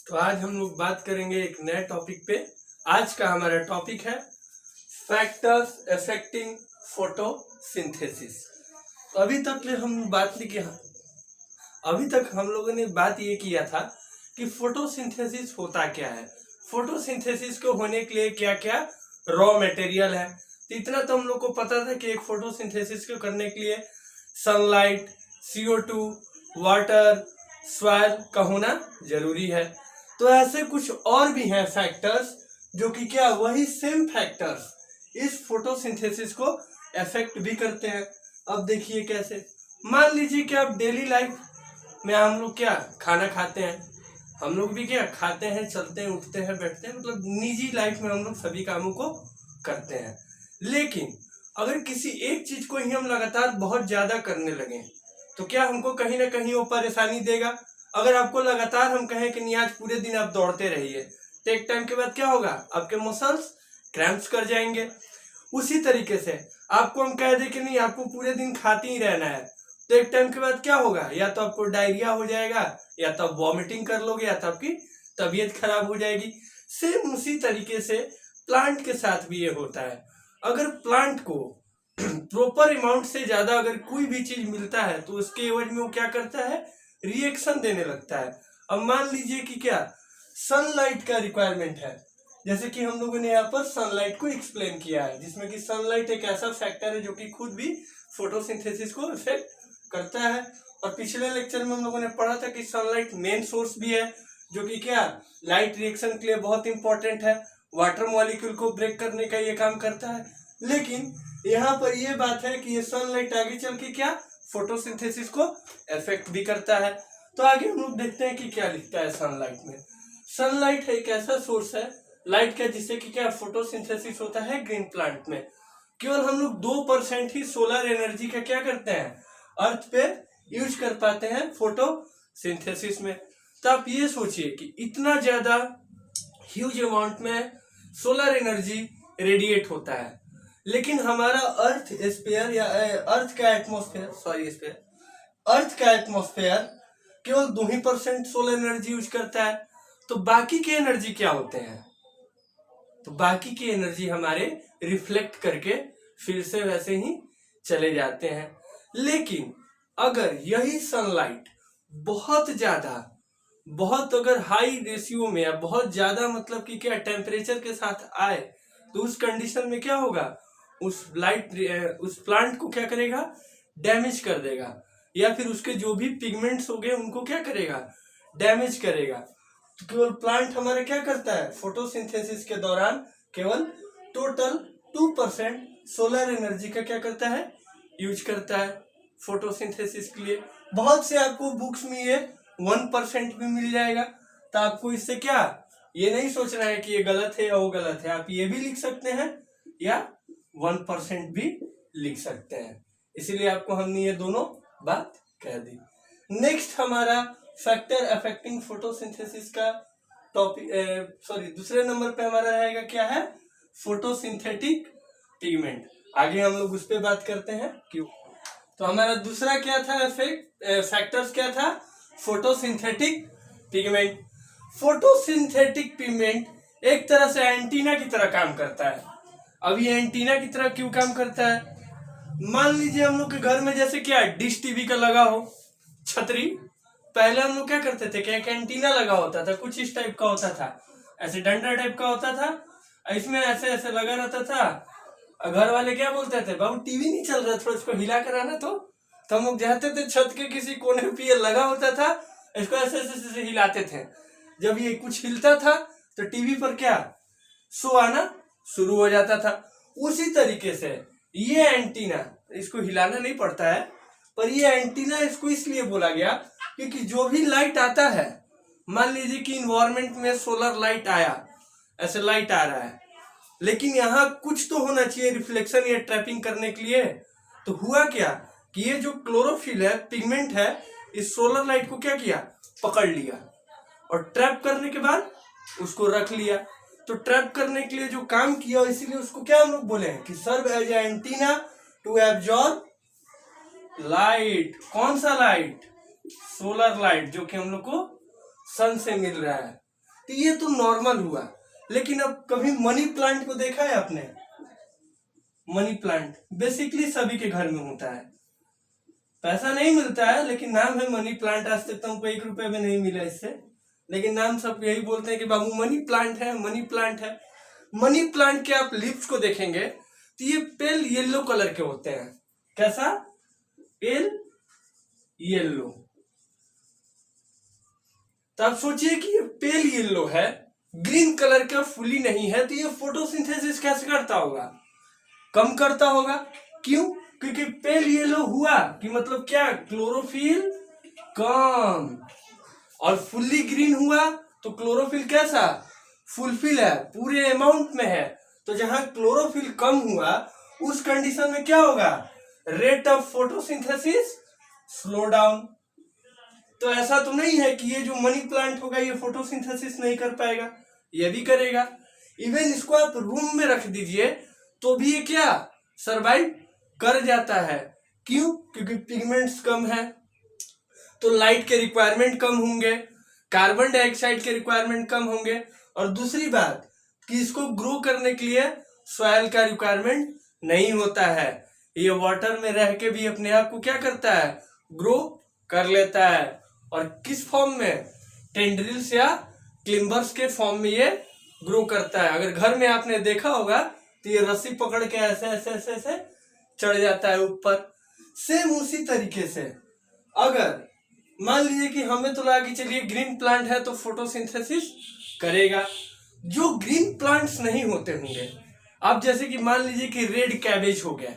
तो आज हम लोग बात करेंगे एक नए टॉपिक पे। आज का हमारा टॉपिक है फैक्टर्स अफेक्टिंग फोटोसिंथेसिस। अभी तक हम बात नहीं किया। अभी तक हम लोगों ने बात ये किया था कि फोटोसिंथेसिस होता क्या है, फोटोसिंथेसिस को होने के लिए क्या क्या रॉ मटेरियल है। तो इतना तो हम लोग को पता था कि एक फोटोसिंथेसिस को करने के लिए सनलाइट, CO2, वाटर, सॉइल का होना जरूरी है। तो ऐसे कुछ और भी हैं फैक्टर्स जो कि क्या वही सेम फैक्टर्स इस फोटोसिंथेसिस को अफेक्ट भी करते हैं। अब देखिए कैसे। मान लीजिए कि आप डेली लाइफ में हम लोग क्या खाना खाते हैं, हम लोग भी क्या खाते हैं, चलते हैं, उठते हैं, बैठते हैं, मतलब निजी लाइफ में हम लोग सभी कामों को करते हैं। लेकिन अगर किसी एक चीज को ही हम लगातार बहुत ज्यादा करने लगे तो क्या हमको कहीं ना कहीं वो परेशानी देगा। अगर आपको लगातार हम कहें कि नहीं आज पूरे दिन आप दौड़ते रहिए तो एक टाइम के बाद क्या होगा, आपके मसल्स क्रैम्प्स कर जाएंगे। उसी तरीके से आपको हम कह दें कि नहीं आपको पूरे दिन खाते ही रहना है तो एक टाइम के बाद क्या होगा, या तो आपको डायरिया हो जाएगा, या तो आप वॉमिटिंग कर लोगे, या तो आपकी तबीयत खराब हो जाएगी। सेम उसी तरीके से प्लांट के साथ भी ये होता है। अगर प्लांट को प्रॉपर अमाउंट से ज्यादा अगर कोई भी चीज मिलता है तो उसके एवज में वो क्या करता है, रिएक्शन देने लगता है। अब मान लीजिए कि क्या सनलाइट का रिक्वायरमेंट है, जैसे कि हम लोगों ने यहाँ पर सनलाइट को एक्सप्लेन किया है, जिसमें कि सनलाइट एक ऐसा फैक्टर है जो कि खुद भी फोटोसिंथेसिस को इफेक्ट करता है। और पिछले लेक्चर में हम लोगों ने पढ़ा था कि सनलाइट मेन सोर्स भी है जो कि क्या लाइट रिएक्शन के लिए बहुत इंपॉर्टेंट है, वाटर मॉलिक्यूल को ब्रेक करने का ये काम करता है। लेकिन यहाँ पर ये बात है कि ये सनलाइट आगे चल के क्या फोटोसिंथेसिस को इफेक्ट भी करता है। तो आगे हम लोग देखते हैं कि क्या लिखता है सनलाइट में। सनलाइट है एक ऐसा सोर्स है लाइट का जिससे कि क्या फोटोसिंथेसिस होता है ग्रीन प्लांट में। केवल हम लोग 2% ही सोलर एनर्जी का क्या करते हैं, अर्थ पे यूज कर पाते हैं फोटोसिंथेसिस में। तो आप ये सोचिए कि इतना ज्यादा ह्यूज अमाउंट में सोलर एनर्जी रेडिएट होता है, लेकिन हमारा अर्थ स्फीयर या अर्थ का एटमॉस्फेयर केवल 2% सोलर एनर्जी यूज करता है। तो बाकी की एनर्जी क्या होते हैं, तो बाकी की एनर्जी हमारे रिफ्लेक्ट करके फिर से वैसे ही चले जाते हैं। लेकिन अगर यही सनलाइट बहुत अगर हाई रेशियो में या बहुत ज्यादा मतलब कि क्या टेम्परेचर के साथ आए तो उस कंडीशन में क्या होगा, उस प्लांट को क्या करेगा, डैमेज कर देगा, या फिर उसके जो भी पिगमेंट्स हो गए उनको क्या करेगा, डैमेज करेगा। तो केवल प्लांट हमारा क्या करता है, फोटोसिंथेसिस के दौरान केवल टोटल 2% सोलर एनर्जी का क्या करता है, यूज करता है फोटोसिंथेसिस के लिए। बहुत से आपको बुक्स में ये 1% भी मिल जाएगा। तो आपको इससे क्या ये नहीं सोचना है कि ये गलत है या वो गलत है, आप ये भी लिख सकते हैं या 1% भी लिख सकते हैं। इसीलिए आपको हमने ये दोनों बात कह दी। नेक्स्ट हमारा फैक्टर अफेक्टिंग फोटोसिंथेसिस का टॉपिक दूसरे नंबर पे हमारा रहेगा क्या है, फोटोसिंथेटिक पिगमेंट। आगे हम लोग उस पर बात करते हैं क्यों। तो हमारा दूसरा क्या था फैक्टर्स क्या था, फोटोसिंथेटिक पिगमेंट। फोटोसिंथेटिक पिगमेंट एक तरह से एंटीना की तरह काम करता है। अब ये एंटीना की तरह क्यों काम करता है, मान लीजिए हम लोग के घर में जैसे क्या डिश टीवी का लगा हो छतरी, पहले हम लोग क्या करते थे कि एक एंटीना लगा होता था, कुछ इस टाइप का होता था, ऐसे डंडा टाइप का होता था, इसमें ऐसे ऐसे लगा रहता था। घर वाले क्या बोलते थे, बाबू टीवी नहीं चल रहा, थोड़ा इसको हिला कर आना। तो हम लोग जाते थे छत के किसी कोने पे ये लगा होता था, इसको ऐसे ऐसे हिलाते थे। जब ये कुछ हिलता था तो टीवी पर क्या शो आना शुरू हो जाता था। उसी तरीके से ये एंटीना, इसको हिलाना नहीं पड़ता है, पर ये एंटीना इसको इसलिए बोला गया क्योंकि जो भी लाइट आता है, मान लीजिए कि इन्वायरमेंट में सोलर लाइट आया, ऐसे लाइट आ रहा है, लेकिन यहाँ कुछ तो होना चाहिए रिफ्लेक्शन या ट्रैपिंग करने के लिए। तो हुआ क्या कि ये जो क्लोरोफिल है, पिगमेंट है, इस सोलर लाइट को क्या किया, पकड़ लिया, और ट्रैप करने के बाद उसको रख लिया। तो ट्रैप करने के लिए जो काम किया, इसीलिए उसको क्या हम लोग बोले हैं कि serve as antenna to absorb light. कौन सा लाइट, सोलर लाइट, जो कि हम लोग को सन से मिल रहा है। तो ये तो नॉर्मल हुआ। लेकिन अब कभी मनी प्लांट को देखा है आपने? मनी प्लांट बेसिकली सभी के घर में होता है, पैसा नहीं मिलता है लेकिन नाम है मनी प्लांट। आज तक तुमको 1 रुपए में नहीं मिला इससे, लेकिन नाम सब यही बोलते हैं कि बाबू मनी प्लांट है, मनी प्लांट है। मनी प्लांट के आप लीव्स को देखेंगे तो ये पेल येलो कलर के होते हैं। कैसा? Pale yellow. तो आप सोचिए कि ये पेल येलो है, ग्रीन कलर का फुली नहीं है, तो ये फोटोसिंथेसिस कैसे करता होगा? कम करता होगा। क्यों? क्योंकि पेल येलो हुआ कि मतलब क्या? क्लोरोफिल कम। और फुल्ली ग्रीन हुआ तो क्लोरोफिल कैसा? फुलफिल है, पूरे अमाउंट में है। तो जहां क्लोरोफिल कम हुआ उस कंडीशन में क्या होगा? Rate of photosynthesis slow down. तो ऐसा तो नहीं है कि ये जो मनी प्लांट होगा ये फोटोसिंथेसिस नहीं कर पाएगा, ये भी करेगा। इवन इसको आप रूम में रख दीजिए तो भी ये क्या? सरवाइव कर जाता है। क्यों? क्योंकि पिगमेंट्स कम है, तो लाइट के रिक्वायरमेंट कम होंगे, कार्बन डाइऑक्साइड के रिक्वायरमेंट कम होंगे, और दूसरी बात कि इसको ग्रो करने के लिए सॉइल का रिक्वायरमेंट नहीं होता है। ये वाटर में रह के भी अपने आप को क्या करता है? ग्रो कर लेता है। और किस फॉर्म में? टेंड्रिल्स या क्लिम्बर्स के फॉर्म में ये ग्रो करता है। अगर घर में आपने देखा होगा तो ये रस्सी पकड़ के ऐसे ऐसे ऐसे ऐसे चढ़ जाता है ऊपर। सेम उसी तरीके से अगर मान लीजिए कि हमें तो लगा कि चलिए ग्रीन प्लांट है तो फोटोसिंथेसिस करेगा। जो ग्रीन प्लांट्स नहीं होते होंगे, अब जैसे कि मान लीजिए कि रेड कैबेज हो गया,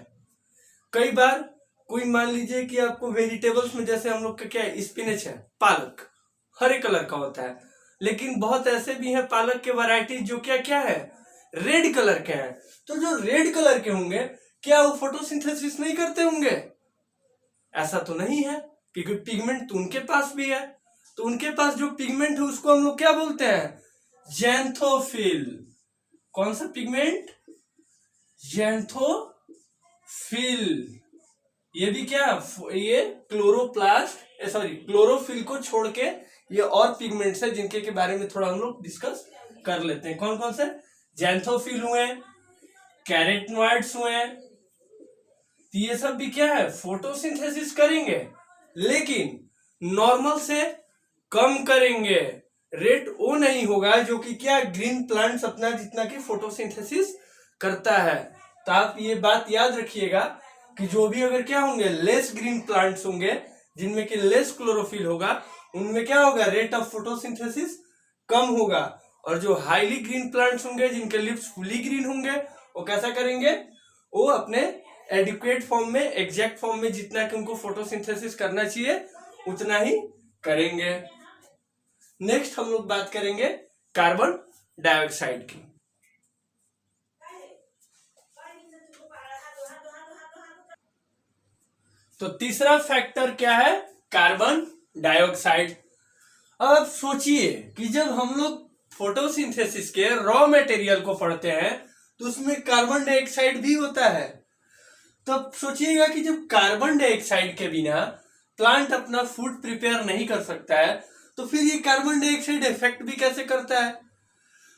कई बार कोई मान लीजिए कि आपको वेजिटेबल्स में जैसे हम लोग का क्या है? स्पिनच है, पालक हरे कलर का होता है, लेकिन बहुत ऐसे भी हैं पालक के वैरायटी जो क्या क्या है? रेड कलर के हैं। तो जो रेड कलर के होंगे क्या वो फोटोसिंथेसिस नहीं करते होंगे? ऐसा तो नहीं है, क्योंकि पिगमेंट तो उनके पास भी है। तो उनके पास जो पिगमेंट है उसको हम लोग क्या बोलते हैं? जैंथोफिल। कौन सा पिगमेंट? जैंथोफिल। ये भी क्या? ये क्लोरोप्लास्ट सॉरी क्लोरोफिल को छोड़ के ये और पिगमेंट्स है जिनके के बारे में थोड़ा हम लोग डिस्कस कर लेते हैं। कौन कौन से? जैंथोफिल हुए, कैरोटीनॉइड्स हुए, तो ये सब भी क्या है? फोटोसिंथेसिस करेंगे, लेकिन नॉर्मल से कम करेंगे। रेट वो नहीं होगा जो कि क्या? ग्रीन प्लांट्स अपना जितना की फोटोसिंथेसिस करता है। तो आप ये बात याद रखिएगा कि जो भी अगर क्या होंगे? लेस ग्रीन प्लांट्स होंगे जिनमें कि लेस क्लोरोफिल होगा, उनमें क्या होगा? रेट ऑफ फोटोसिंथेसिस कम होगा। और जो हाईली ग्रीन प्लांट्स होंगे जिनके लिप्स फुली ग्रीन होंगे, वो कैसा करेंगे? वो अपने एडिक्वेट फॉर्म में, एग्जैक्ट फॉर्म में जितना कि उनको फोटोसिंथेसिस करना चाहिए उतना ही करेंगे। नेक्स्ट हम लोग बात करेंगे कार्बन डाइऑक्साइड की। तो तीसरा फैक्टर क्या है? Carbon dioxide. अब सोचिए कि जब हम लोग फोटोसिंथेसिस के रॉ मटेरियल को पढ़ते हैं तो उसमें कार्बन डाइऑक्साइड भी होता है। तब सोचिएगा कि जब कार्बन डाइऑक्साइड के बिना प्लांट अपना फूड प्रिपेयर नहीं कर सकता है तो फिर ये कार्बन डाइऑक्साइड इफेक्ट भी कैसे करता है?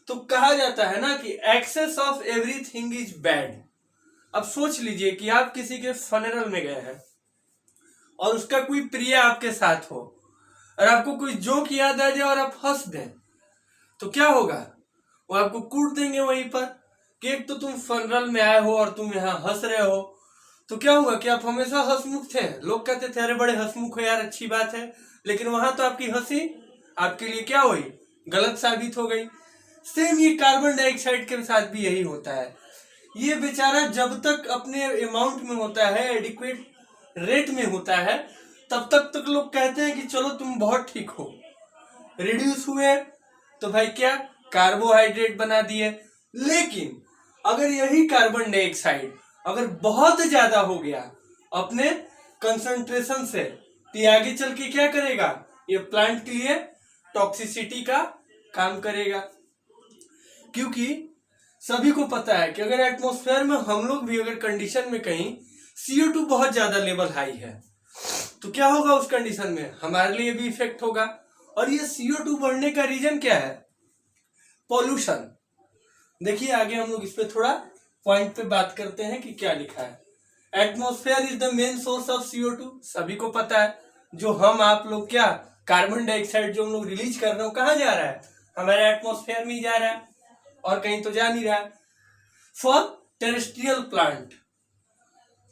तो कहा जाता है ना कि excess of everything is bad. अब सोच लीजिए कि आप किसी के फनरल में गए हैं और उसका कोई प्रिय आपके साथ हो और आपको कोई जोक याद आ जाए और आप हंस दें, तो क्या होगा? वो आपको कूट देंगे वहीं पर कि एक तो तुम फनरल में आए हो और तुम यहाँ हंस रहे हो। तो क्या हुआ कि आप हमेशा हंसमुख थे। लोग कहते थे अरे बड़े हंसमुख हो यार, अच्छी बात है, लेकिन वहां तो आपकी हंसी आपके लिए क्या हुई? गलत साबित हो गई। सेम ये कार्बन डाइऑक्साइड के साथ भी यही होता है। ये बेचारा जब तक अपने अमाउंट में होता है, एडिक्वेट रेट में होता है, तब तक लोग कहते हैं कि चलो तुम बहुत ठीक हो। रिड्यूस हुए तो भाई क्या? कार्बोहाइड्रेट बना दिए। लेकिन अगर यही कार्बन डाइऑक्साइड अगर बहुत ज्यादा हो गया अपने कंसंट्रेशन से, तो आगे चल के क्या करेगा? ये प्लांट के लिए टॉक्सिसिटी का काम करेगा। क्योंकि सभी को पता है कि अगर एटमॉस्फेयर में हम लोग भी अगर कंडीशन में कहीं CO2 बहुत ज्यादा लेवल हाई है तो क्या होगा? उस कंडीशन में हमारे लिए भी इफेक्ट होगा। और ये CO2 बढ़ने का रीजन क्या है? पॉल्यूशन। देखिए आगे हम लोग इस पे थोड़ा पॉइंट पे बात करते हैं कि क्या लिखा है। Atmosphere is the main source of CO2, सभी को पता है। जो हम आप लोग क्या कार्बन डाइऑक्साइड जो हम लोग रिलीज कर रहे हो कहाँ जा रहा है, हमारे एटमॉस्फेयर में ही जा रहा है और कहीं तो जा नहीं रहा है। For terrestrial plant,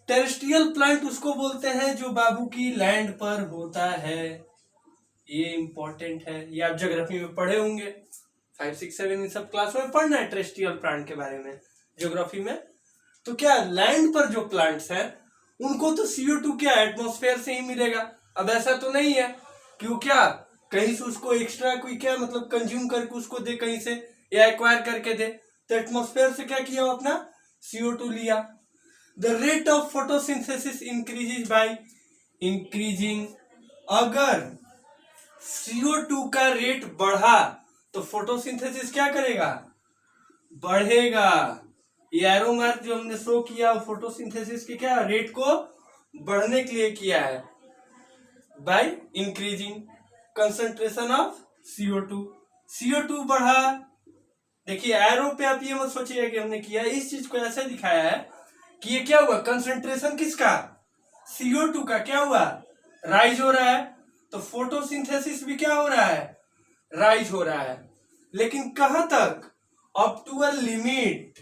terrestrial plant उसको बोलते हैं जो बाबू की लैंड पर होता है। ये इंपॉर्टेंट है, ये आप ज्योग्राफी में पढ़े होंगे, 5, 6, 7 इन सब क्लास में पढ़ना है टेरेस्ट्रियल प्लांट के बारे में ज्योग्राफी में। तो क्या लैंड पर जो प्लांट्स हैं उनको तो CO2 क्या एटमॉस्फेयर से ही मिलेगा। अब ऐसा तो नहीं है कि वो क्या कहीं से उसको एक्स्ट्रा कोई क्या मतलब कंज्यूम करके उसको दे कहीं से या एक्वायर करके दे, तो एटमॉस्फेयर से क्या किया अपना CO2 लिया। The rate of photosynthesis increases by increasing, अगर CO2 का रेट बढ़ा तो फोटोसिंथेसिस क्या करेगा, बढ़ेगा। ये एरो मार्क जो हमने शो किया वो फोटोसिंथेसिस के क्या रेट को बढ़ने के लिए किया है, by increasing concentration of CO2। CO2 बढ़ा, देखिए एरो पे आप ये मत सोचिएगा कि हमने किया, इस चीज को ऐसे दिखाया है कि ये क्या हुआ, कंसंट्रेशन किसका, CO2 का क्या हुआ, राइज हो रहा है। तो फोटोसिंथेसिस भी क्या हो रहा है, राइज हो रहा है। लेकिन कहां तक, अप टू अ लिमिट।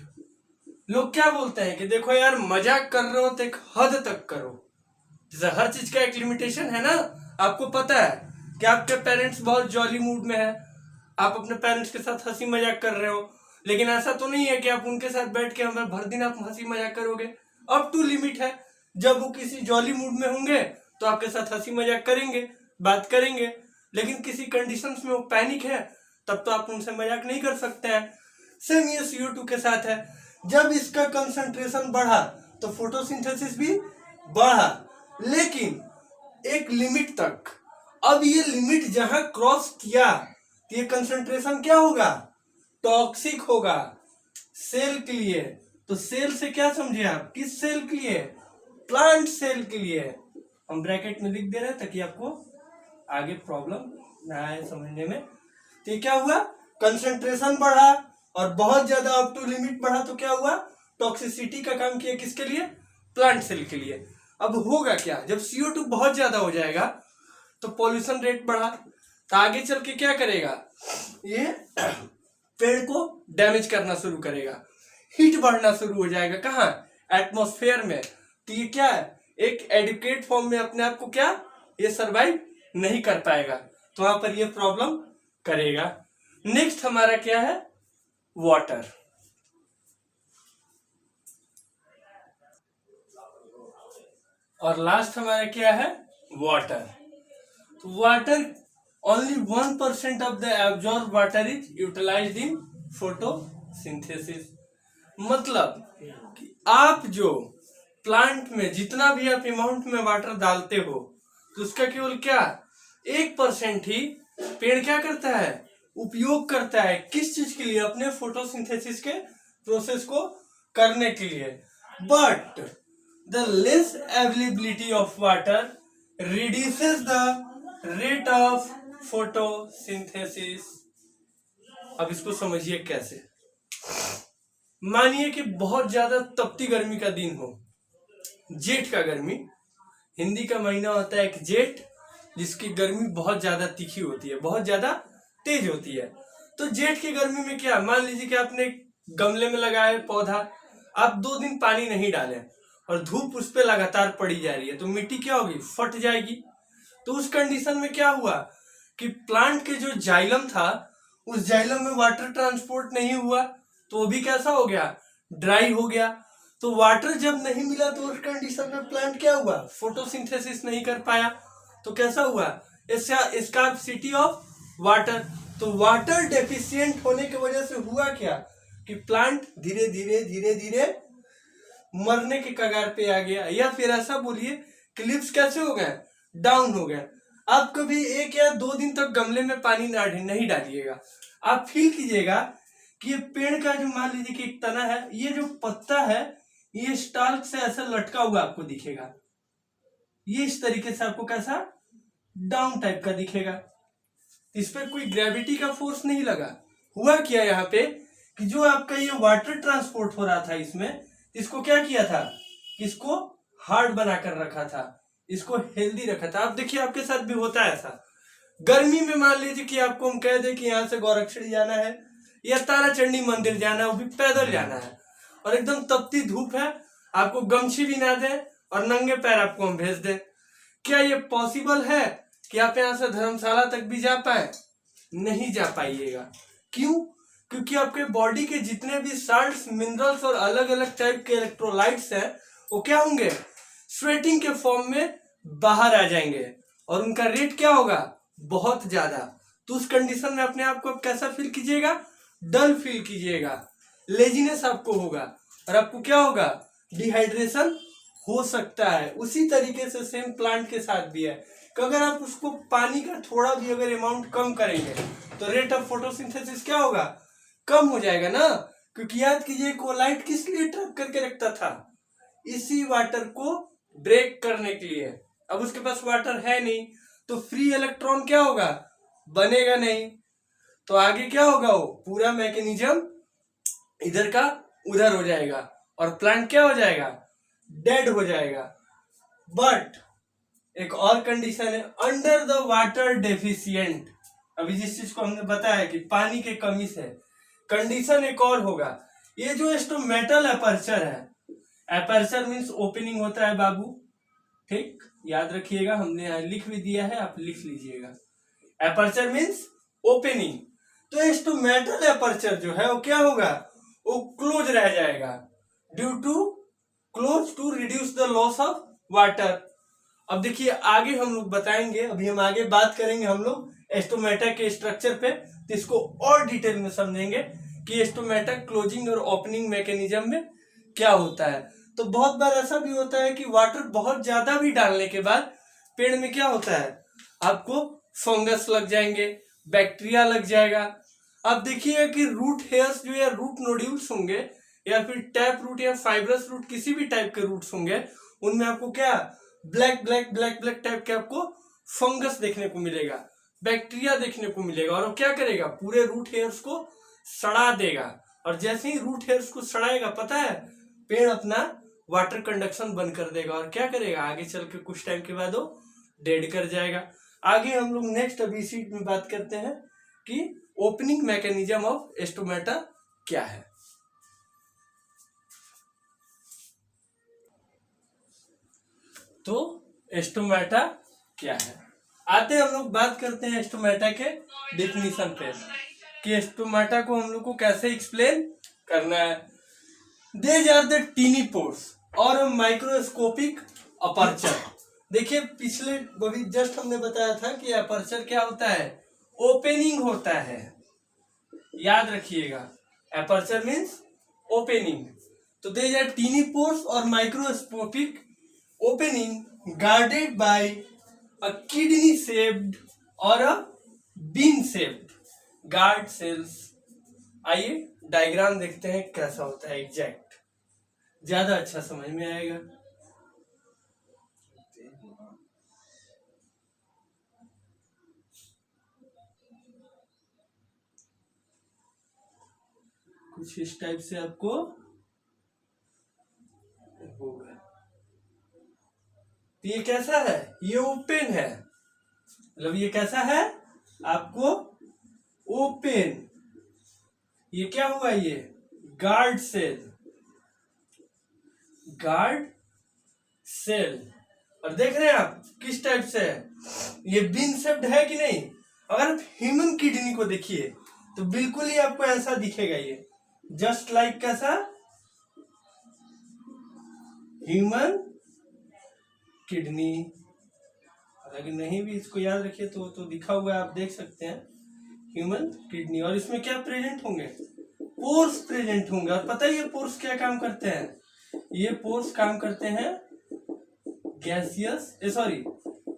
लोग क्या बोलते हैं कि देखो यार मजाक कर रहे हो तो एक हद तक करो, जैसे हर चीज का एक लिमिटेशन है ना। आपको पता है कि आपके पेरेंट्स बहुत जॉली मूड में है, आप अपने पेरेंट्स के साथ हंसी मजाक कर रहे हो, लेकिन ऐसा तो नहीं है कि आप उनके साथ बैठ के हमें भर दिन आप हंसी मजाक करोगे। अप टू लिमिट है, जब वो किसी जॉली मूड में होंगे तो आपके साथ हंसी मजाक करेंगे, बात करेंगे, लेकिन किसी कंडीशंस में वो पैनिक है तब तो आप उनसे मजाक नहीं कर सकते हैं। सेम ये CO2 के साथ है, जब इसका कंसंट्रेशन बढ़ा तो फोटोसिंथेसिस भी बढ़ा, लेकिन एक लिमिट तक। अब ये लिमिट जहां क्रॉस किया तो ये कंसंट्रेशन क्या होगा, टॉक्सिक होगा सेल के लिए। तो सेल से क्या समझे आप, किस सेल के लिए, प्लांट सेल के लिए। हम ब्रैकेट में लिख दे रहे हैं ताकि आपको आगे प्रॉब्लम ना आए समझने में। तो ये क्या हुआ, कंसंट्रेशन बढ़ा और बहुत ज्यादा अप टू लिमिट बढ़ा तो क्या हुआ, टॉक्सिसिटी का काम किया किसके लिए, प्लांट सेल के लिए। अब होगा क्या, जब CO2 बहुत ज्यादा हो जाएगा तो पॉल्यूशन रेट बढ़ा तो आगे चल के क्या करेगा, ये पेड़ को डैमेज करना शुरू करेगा, हीट बढ़ना शुरू हो जाएगा कहाँ, एटमॉस्फेयर में। तो ये क्या है, एक एडिक्वेट फॉर्म में अपने आप को क्या ये सरवाइव नहीं कर पाएगा, तो वहां पर ये प्रॉब्लम करेगा। नेक्स्ट हमारा क्या है, वाटर। और लास्ट हमारा क्या है, वाटर। तो water only 1% of the absorb water is utilized in photosynthesis. मतलब कि आप जो प्लांट में जितना भी आप अमाउंट में वाटर डालते हो तो उसका केवल क्या 1% ही पेड़ क्या करता है, उपयोग करता है। किस चीज के लिए, अपने फोटोसिंथेसिस के प्रोसेस को करने के लिए। But the less availability of water reduces the rate of photosynthesis. अब इसको समझिए कैसे। मानिए कि बहुत ज्यादा तपती गर्मी का दिन हो, जेठ का गर्मी, हिंदी का महीना होता है एक जेठ, जिसकी गर्मी बहुत ज्यादा तीखी होती है, बहुत ज्यादा तेज होती है। तो जेठ की गर्मी में क्या, मान लीजिए कि आपने गमले में लगाया पौधा, आप 2 दिन पानी नहीं डाले और धूप उस पर लगातार पड़ी जा रही है, तो मिट्टी क्या होगी, फट जाएगी। तो उस कंडीशन में क्या हुआ कि प्लांट के जो जाइलम था उस जाइलम में वाटर ट्रांसपोर्ट नहीं हुआ, तो वो भी कैसा हो गया, ड्राई हो गया। तो वाटर जब नहीं मिला तो उस कंडीशन में प्लांट क्या हुआ, फोटोसिंथेसिस नहीं कर पाया, तो कैसा हुआ, स्कार्सिटी ऑफ वाटर। तो वाटर डेफिशिएंट होने की वजह से हुआ क्या कि प्लांट धीरे धीरे धीरे धीरे मरने के कगार पे आ गया, या फिर ऐसा बोलिए कि लीव्स कैसे हो गए, डाउन हो गए। आप कभी 1 या 2 दिन तक गमले में पानी नहीं डालिएगा, आप फील कीजिएगा कि ये पेड़ का जो मान लीजिए कि एक तना है, ये जो पत्ता है ये स्टाल्क से ऐसा लटका हुआ आपको दिखेगा, ये इस तरीके से आपको कैसा डाउन टाइप का दिखेगा। इस पर कोई ग्रेविटी का फोर्स नहीं लगा, हुआ क्या यहाँ पे कि जो आपका ये वाटर ट्रांसपोर्ट हो रहा था इसमें, इसको क्या किया था, इसको हार्ड बना कर रखा था, इसको हेल्दी रखा था। आप देखिए आपके साथ भी होता है ऐसा, गर्मी में मान लीजिए कि आपको हम कह दें कि यहाँ से गोरक्षिणी जाना है या ताराचंडी मंदिर जाना है, वो भी पैदल जाना है, और एकदम तपती धूप है, आपको गमछी भी ना दे और नंगे पैर आपको हम भेज दें, क्या ये पॉसिबल है कि आप यहाँ से धर्मशाला तक भी जा पाए? नहीं जा पाइएगा। क्यों? क्योंकि आपके बॉडी के जितने भी साल्ट्स, मिनरल्स और अलग अलग टाइप के इलेक्ट्रोलाइट्स हैं वो क्या होंगे, स्वेटिंग के फॉर्म में बाहर आ जाएंगे, और उनका रेट क्या होगा, बहुत ज्यादा। तो उस कंडीशन में अपने आप को कैसा फील कीजिएगा, डल फील कीजिएगा, लेजीनेस आपको होगा, और आपको क्या होगा, डिहाइड्रेशन हो सकता है। उसी तरीके से सेम प्लांट के साथ भी है कि अगर आप उसको पानी का थोड़ा भी अगर अमाउंट कम करेंगे तो रेट ऑफ फोटोसिंथेसिस क्या होगा, कम हो जाएगा ना। क्योंकि याद कीजिए कोलाइट किस लिए ट्रैप करके रखता था, इसी वाटर को ब्रेक करने के लिए। अब उसके पास वाटर है नहीं तो फ्री इलेक्ट्रॉन क्या होगा, बनेगा नहीं, तो आगे क्या होगा, वो पूरा मैकेनिज्म इधर का उधर हो जाएगा और प्लांट क्या हो जाएगा, डेड हो जाएगा। बट एक और कंडीशन है, अंडर द वाटर डेफिशिएंट। अभी जिस चीज को हमने बताया कि पानी के कमी से, कंडीशन एक और होगा, ये जो स्टोमेटल एपर्चर है, एपर्चर मीन्स ओपनिंग होता है बाबू, ठीक, याद रखिएगा, हमने यहाँ लिख भी दिया है, आप लिख लीजिएगा, एपर्चर मीन्स ओपनिंग। तो स्टोमेटल एपर्चर जो है वो क्या होगा, वो क्लोज रह जाएगा, due to close to reduce the loss of water. अब देखिए आगे हम लोग बताएंगे, अभी हम आगे बात करेंगे हम लोग स्टोमेटा के स्ट्रक्चर पे, तो इसको और डिटेल में समझेंगे कि स्टोमेटा क्लोजिंग और ओपनिंग मैकेनिज्म में क्या होता है। तो बहुत बार ऐसा भी होता है कि वाटर बहुत ज्यादा भी डालने के बाद पेड़ में क्या होता है, आपको फंगस लग जाएंगे, बैक्टीरिया लग जाएगा। अब देखिएगा कि रूट हेयर्स जो या रूट नोड्यूल्स होंगे या फिर टैप रूट या फाइब्रस रूट, किसी भी टाइप के रूट्स होंगे, उनमें आपको क्या black black black black type के आपको फंगस देखने को मिलेगा, बैक्टीरिया देखने को मिलेगा, और वो क्या करेगा, पूरे रूट हेयर्स को सड़ा देगा। और जैसे ही रूट हेयर्स को सड़ाएगा, पता है, पेड़ अपना वाटर कंडक्शन बंद कर देगा और क्या करेगा, आगे चल के कुछ टाइम के बाद वो डेड कर जाएगा। आगे हम लोग नेक्स्ट अभी इसी में बात करते हैं कि ओपनिंग मैकेनिज्म ऑफ स्टोमेटा क्या है। तो स्टोमेटा क्या है, आते हम लोग बात करते हैं स्टोमेटा के डेफिनेशन पे कि स्टोमेटा को हम लोग को कैसे एक्सप्लेन करना है। These are the teeny pores और माइक्रोस्कोपिक अपर्चर। देखिए पिछले अभी जस्ट हमने बताया था कि अपर्चर क्या होता है, ओपनिंग होता है, याद रखिएगा, अपर्चर मीन्स ओपनिंग। तो these are teeny pores और microscopic opening guarded by a kidney shaped or a bean shaped guard cells। आइए डायग्राम देखते हैं कैसा होता है एग्जैक्ट, ज्यादा अच्छा समझ में आएगा। कुछ इस टाइप से आपको होगा। तो ये कैसा है, ये ओपन है, मतलब ये कैसा है आपको ओपन। ये क्या हुआ, ये गार्ड सेल, गार्ड सेल। और देख रहे हैं आप किस टाइप से है, ये बीन शेप्ड है कि नहीं। अगर आप ह्यूमन किडनी को देखिए तो बिल्कुल ही आपको ऐसा दिखेगा, ये जस्ट लाइक कैसा, ह्यूमन किडनी। अगर नहीं भी इसको याद रखिए तो दिखा हुआ है, आप देख सकते हैं ह्यूमन किडनी। और इसमें क्या प्रेजेंट होंगे, पोर्स प्रेजेंट होंगे। और पता है ये पोर्स क्या काम करते हैं, ये पोर्स काम करते हैं गैसियस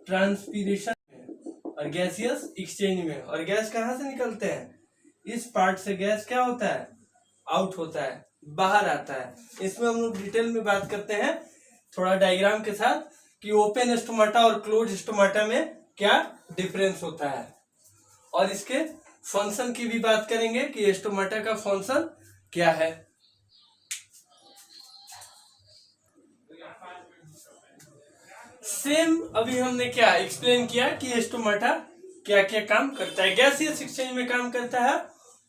ट्रांसपीरेशन में और गैसियस एक्सचेंज में। और गैस कहाँ से निकलते हैं, इस पार्ट से गैस क्या होता है, आउट होता है, बाहर आता है। इसमें हम लोग डिटेल में बात करते हैं थोड़ा डायग्राम के साथ कि ओपन स्टोमाटा और क्लोज स्टोमाटा में क्या डिफरेंस होता है और इसके फंक्शन की भी बात करेंगे कि स्टोमाटा का फंक्शन क्या है। सेम अभी हमने क्या एक्सप्लेन किया कि स्टोमाटा क्या क्या काम करता है। गैसियस एक्सचेंज में काम करता है,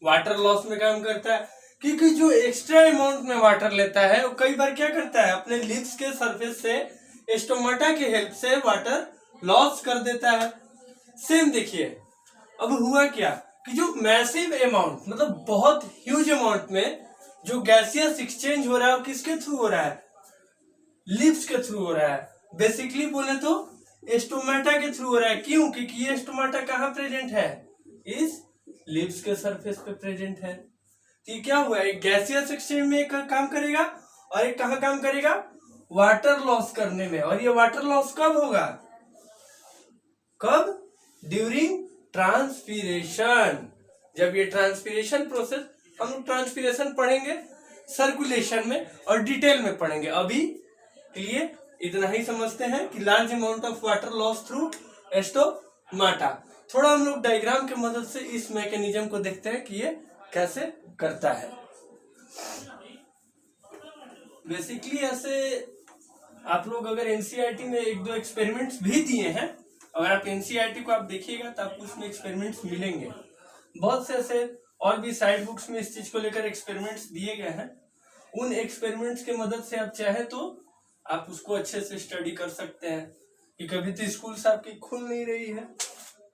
वाटर लॉस में काम करता है, क्योंकि जो एक्स्ट्रा अमाउंट में वाटर लेता है वो कई बार क्या करता है अपने लिप्स के सरफेस से स्टोमाटा की हेल्प से वाटर लॉस कर देता है। सेम देखिए अब हुआ क्या कि जो मैसिव अमाउंट मतलब बहुत ह्यूज अमाउंट में जो गैसियस एक्सचेंज हो रहा है वो किसके थ्रू हो रहा है, लिप्स के थ्रू हो रहा है। बेसिकली बोले तो स्टोमाटा के थ्रू हो रहा है। क्यों? क्योंकि ये स्टोमाटा कहाँ प्रेजेंट है, इस लिप्स के सरफेस पे प्रेजेंट है। तो ये क्या हुआ, एक गैसियस एक्सचेंज में एक काम करेगा और एक कहाँ काम करेगा, वाटर लॉस करने में। और ये वाटर लॉस कब होगा, कब, ड्यूरिंग ट्रांसपीरेशन। जब ये ट्रांसपीरेशन प्रोसेस, हम लोग ट्रांसपीरेशन पढ़ेंगे सर्कुलेशन में और डिटेल में पढ़ेंगे। अभी के लिए इतना ही समझते हैं कि large amount of water loss through stomata. थोड़ा हम लोग डायग्राम की मदद से इस मैकेनिज्म को देखते हैं कि ये कैसे करता है। बेसिकली ऐसे आप लोग अगर एनसीईआरटी में एक दो एक्सपेरिमेंट्स भी दिए हैं, अगर आप एनसीईआरटी को आप देखिएगा तो आपको उसमें एक्सपेरिमेंट्स मिलेंगे। बहुत से ऐसे और भी साइड बुक्स में इस चीज को लेकर एक्सपेरिमेंट्स दिए गए हैं। उन एक्सपेरिमेंट्स के मदद से आप चाहे तो आप उसको अच्छे से स्टडी कर सकते हैं। कि कभी तो स्कूल से आपकी खुल नहीं रही है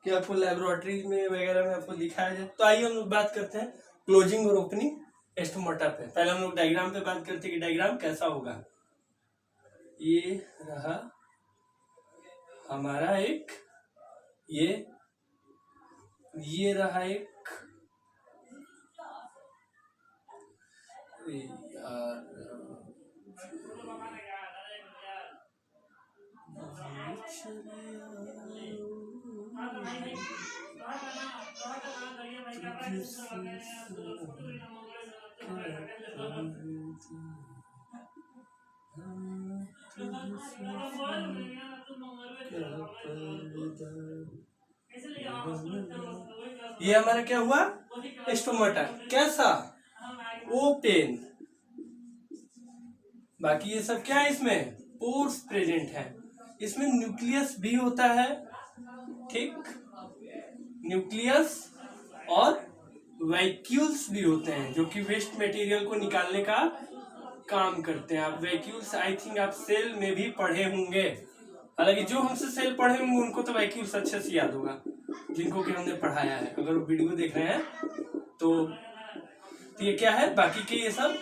कि आपको लेबोरेटरीज में वगैरह में आपको दिखाया जाए। तो आइए हम लोग बात करते हैं क्लोजिंग और ओपनिंग स्टोमाटा पे। पहले हम लोग डायग्राम पे बात करते हैं कि डायग्राम कैसा होगा। ये रहा हमारा एक, ये रहा एक ये हमारा क्या हुआ, स्टोमाटा। कैसा, ओपन। बाकी ये सब क्या है, इसमें पोर्स प्रेजेंट है। इसमें न्यूक्लियस भी होता है, ठीक, न्यूक्लियस और वैक्यूल्स भी होते हैं जो कि वेस्ट मटेरियल को निकालने का काम करते हैं। आप वैक्यूल्स आई थिंक आप सेल में भी पढ़े होंगे। हालांकि जो हमसे सेल पढ़े होंगे उनको तो वैक्यूल्स अच्छे से याद होगा, जिनको कि हमने पढ़ाया है। अगर वो वीडियो देख रहे हैं तो ये क्या है, बाकी के ये सब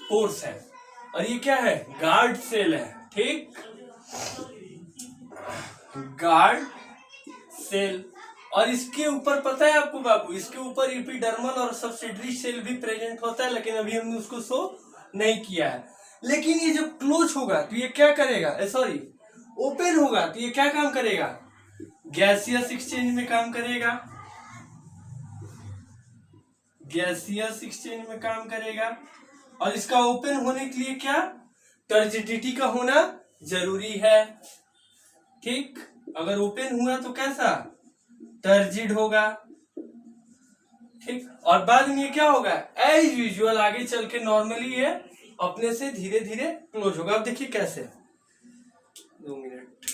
पोर्स है। और ये क्या है, गार्ड सेल है, ठीक, गार्ड सेल। और इसके ऊपर पता है आपको बाबू, इसके ऊपर एपिडर्मल और सब्सिडरी सेल भी प्रेजेंट होता है, लेकिन अभी हमने उसको शो नहीं किया है। लेकिन ये जब क्लोज होगा तो ये क्या करेगा, सॉरी ओपन होगा तो ये क्या काम करेगा, गैसियस एक्सचेंज में काम करेगा, गैसियस एक्सचेंज में काम करेगा। और इसका ओपन होने के लिए क्या, टर्जिडिटी का होना जरूरी है, ठीक। अगर ओपन हुआ तो कैसा, टर्जिड होगा, ठीक। और बाद में क्या होगा, एज यूजुअल आगे चल के नॉर्मली ये अपने से धीरे धीरे क्लोज होगा। अब देखिए कैसे, 2 मिनट।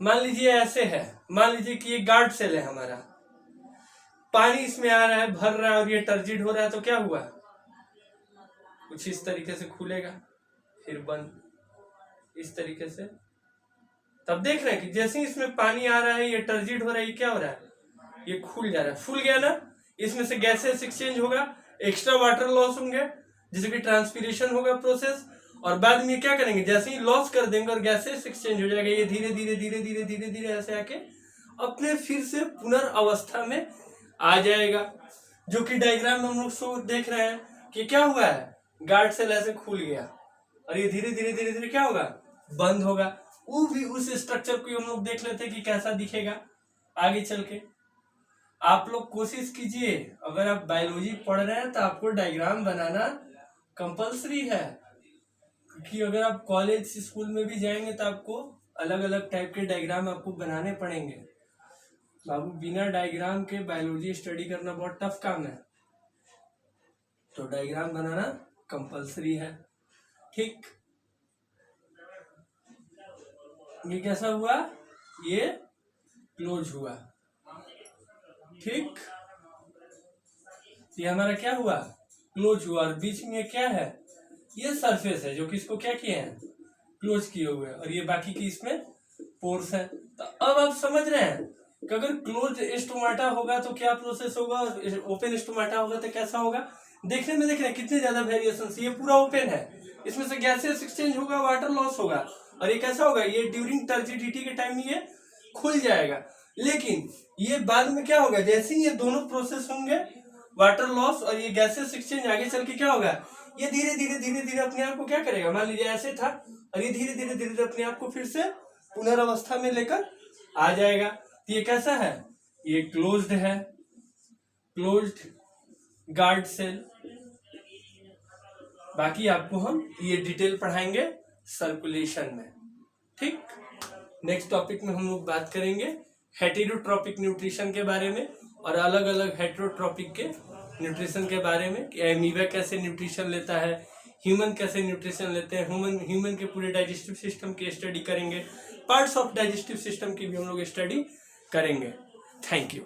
मान लीजिए ऐसे है, मान लीजिए कि ये गार्ड सेल है हमारा, पानी इसमें आ रहा है, भर रहा है और ये टर्जिड हो रहा है, तो क्या हुआ, कुछ इस तरीके से खुलेगा फिर बंद, इस तरीके से। तब देख रहे हैं कि जैसे ही इसमें पानी आ रहा है, ये टर्जिड हो रहा है, ये क्या हो रहा है, ये खुल जा रहा है, फुल गया ना। इसमें से गैसेस एक्सचेंज होगा, एक्स्ट्रा वाटर लॉस होंगे, जिससे कि ट्रांसपीरेशन होगा प्रोसेस। और बाद में क्या करेंगे, जैसे ही लॉस कर देंगे और गैसेस एक्सचेंज हो जाएगा, ये धीरे धीरे धीरे धीरे धीरे धीरे ऐसे आके अपने फिर से पुनर्अवस्था में आ जाएगा। जो कि डायग्राम में हम लोग देख रहे हैं कि क्या हुआ है, गार्ड सेल ऐसे खुल गया और ये धीरे धीरे धीरे धीरे क्या होगा, बंद होगा। वो भी उस स्ट्रक्चर को हम लोग देख लेते हैं कि कैसा दिखेगा आगे चल के। आप लोग कोशिश कीजिए, अगर आप बायोलॉजी पढ़ रहे हैं तो आपको डायग्राम बनाना कंपलसरी है, क्योंकि अगर आप कॉलेज स्कूल में भी जाएंगे तो आपको अलग अलग टाइप के डायग्राम आपको बनाने पड़ेंगे। बाबू बिना डायग्राम के बायोलॉजी स्टडी करना बहुत टफ काम है, तो डायग्राम बनाना कंपलसरी है। ठीक, ये कैसा हुआ, ये क्लोज हुआ। ठीक, ये हमारा क्या हुआ, क्लोज हुआ, और बीच में क्या है, ये सरफेस है जो कि इसको क्या किए हैं, क्लोज किए हुए हैं, और ये बाकी की इसमें पोर्स है। तो अब आप समझ रहे हैं कि अगर क्लोज स्टोमाटा होगा तो क्या प्रोसेस होगा, और ओपन स्टोमाटा होगा तो कैसा होगा। देखने में देख रहे हैं कितने ज्यादा वेरिएशन। ये पूरा ओपन है, इसमें से गैसेस एक्सचेंज होगा, वाटर लॉस होगा, और ये कैसा होगा, ये ड्यूरिंग टर्जिडिटी के टाइम ये खुल जाएगा। लेकिन ये बाद में क्या होगा, जैसे ही ये दोनों प्रोसेस होंगे, वाटर लॉस और ये गैसेस एक्सचेंज, आगे चल के क्या होगा, ये धीरे धीरे अपने आप को क्या करेगा, मान लीजिए ऐसे था, और ये धीरे धीरे अपने आप को फिर से पुनर्वस्था में लेकर आ जाएगा। तो ये कैसा है, ये क्लोज्ड है, क्लोज्ड गार्ड सेल। बाकी आपको हम ये डिटेल पढ़ाएंगे सर्कुलेशन में। ठीक, नेक्स्ट टॉपिक में हम लोग बात करेंगे हेटेरोट्रॉपिक न्यूट्रिशन के बारे में, और अलग अलग हेटेरोट्रॉपिक के न्यूट्रिशन के बारे में कि एमीबा कैसे न्यूट्रिशन लेता है, ह्यूमन कैसे न्यूट्रिशन लेते हैं, ह्यूमन के पूरे डाइजेस्टिव सिस्टम की स्टडी करेंगे, पार्ट्स ऑफ डाइजेस्टिव सिस्टम की भी हम लोग स्टडी करेंगे। Thank you.